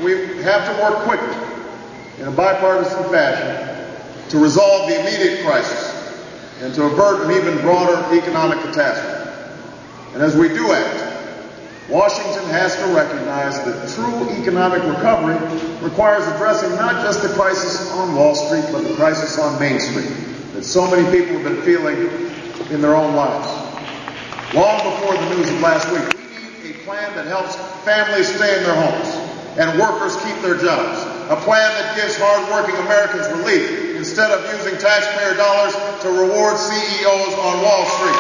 we have to work quickly in a bipartisan fashion to resolve the immediate crisis and to avert an even broader economic catastrophe. And as we do act, Washington has to recognize that true economic recovery requires addressing not just the crisis on Wall Street, but the crisis on Main Street that so many people have been feeling in their own lives. Long before the news of last week, we need a plan that helps families stay in their homes and workers keep their jobs. A plan that gives hard-working Americans relief instead of using taxpayer dollars to reward CEOs on Wall Street.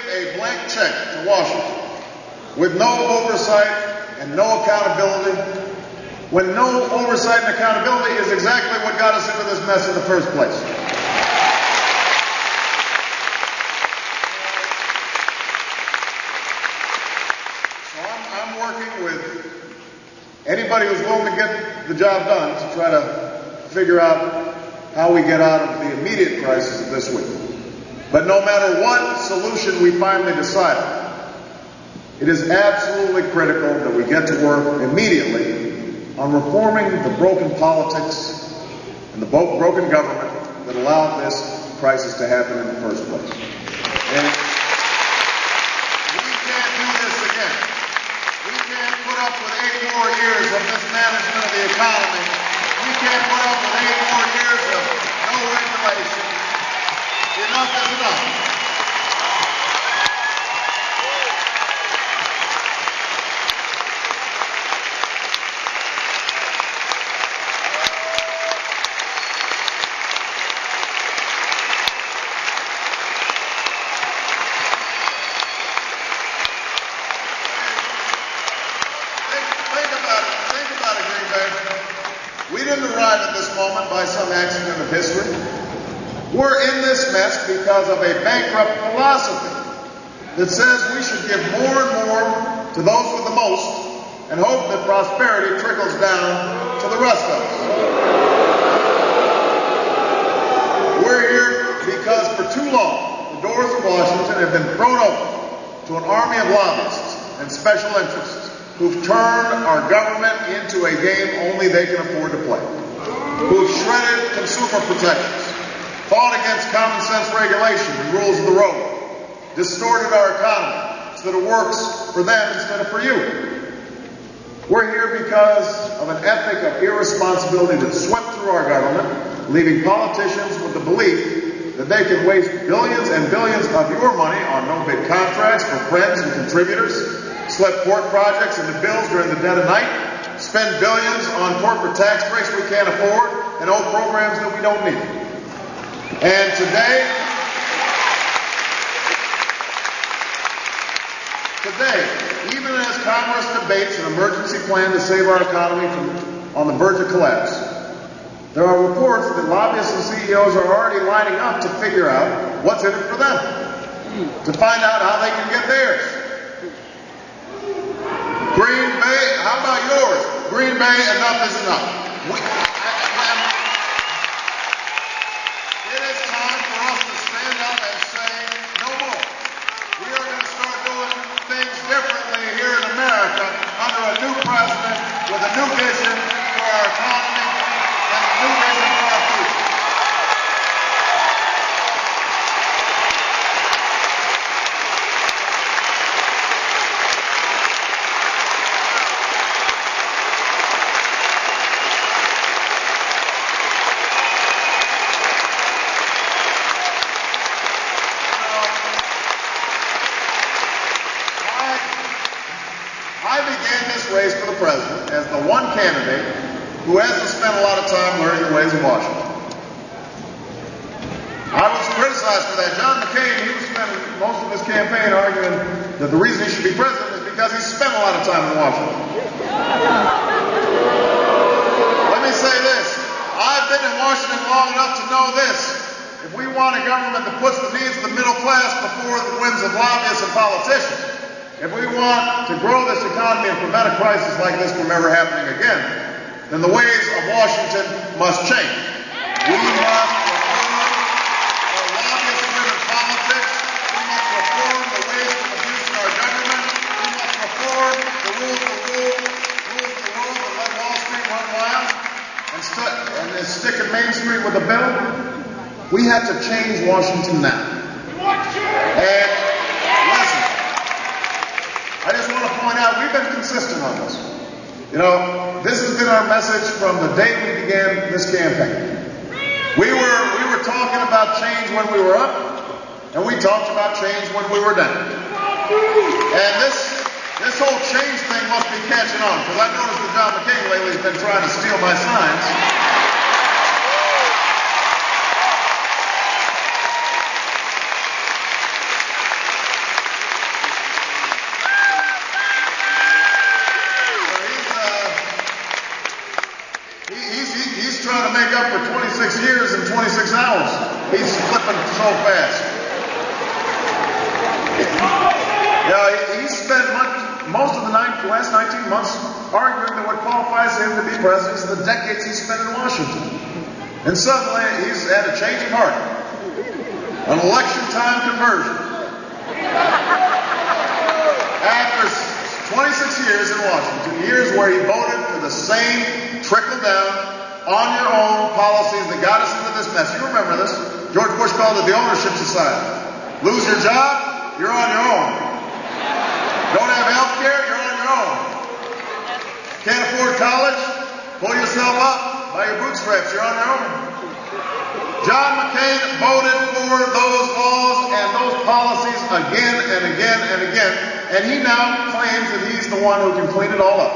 A blank check to Washington with no oversight and no accountability, when no oversight and accountability is exactly what got us into this mess in the first place. So I'm working with anybody who's willing to get the job done to try to figure out how we get out of the immediate crisis of this week. But no matter what solution we finally decide on, it is absolutely critical that we get to work immediately on reforming the broken politics and the broken government that allowed this crisis to happen in the first place. And we can't do this again. We can't put up with 8 more years of mismanagement of the economy. We can't put up with 8 more years of no regulation. Enough is enough. Think about it, Green Bay. We didn't arrive at this moment by some accident of history. We're in this mess because of a bankrupt philosophy that says we should give more and more to those with the most and hope that prosperity trickles down to the rest of us. We're here because for too long, the doors of Washington have been thrown open to an army of lobbyists and special interests who've turned our government into a game only they can afford to play, who've shredded consumer protections, fought against common sense regulation and rules of the road, distorted our economy so that it works for them instead of for you. We're here because of an ethic of irresponsibility that swept through our government, leaving politicians with the belief that they can waste billions and billions of your money on no-bid contracts for friends and contributors, slip port projects into bills during the dead of night, spend billions on corporate tax breaks we can't afford, and old programs that we don't need. And today, even as Congress debates an emergency plan to save our economy from on the verge of collapse, there are reports that lobbyists and CEOs are already lining up to figure out what's in it for them, to find out how they can get theirs. Green Bay, how about yours? Green Bay, enough is enough. It is time for us to stand up and say, no more. We are going to start doing things differently here in America under a new president with a new vision for our economy and a new vision for our future. I began this race for the president as the one candidate who hasn't spent a lot of time learning the ways of Washington. I was criticized for that. John McCain, he was spending most of his campaign arguing that the reason he should be president is because he spent a lot of time in Washington. Let me say this. I've been in Washington long enough to know this. If we want a government that puts the needs of the middle class before the whims of lobbyists and politicians, if we want to grow this economy and prevent a crisis like this from ever happening again, then the ways of Washington must change. We must reform our lobbyist-driven politics. We must reform the ways of abuse in our government. We must reform the rules of the world that let Wall Street run wild and stick at Main Street with a bill. We have to change Washington now. And listen, I just want to point out, we've been consistent on this. You know, this has been our message from the day we began this campaign. We were talking about change when we were up, and we talked about change when we were down. And this whole change thing must be catching on, because I noticed that John McCain lately has been trying to steal my signs. He's trying to make up for 26 years in 26 hours. He's flipping so fast. Yeah, he spent most of the last 19 months arguing that what qualifies him to be president is the decades he spent in Washington. And suddenly he's had a change of heart. An election time conversion. After 26 years in Washington, years where he voted for the same trickle-down, on-your-own policies that got us into this mess. You remember this. George Bush called it the ownership society. Lose your job, you're on your own. Don't have health care, you're on your own. Can't afford college, pull yourself up by your bootstraps, you're on your own. John McCain voted for those laws and those policies again and again and again, and he now claims that he's the one who can clean it all up.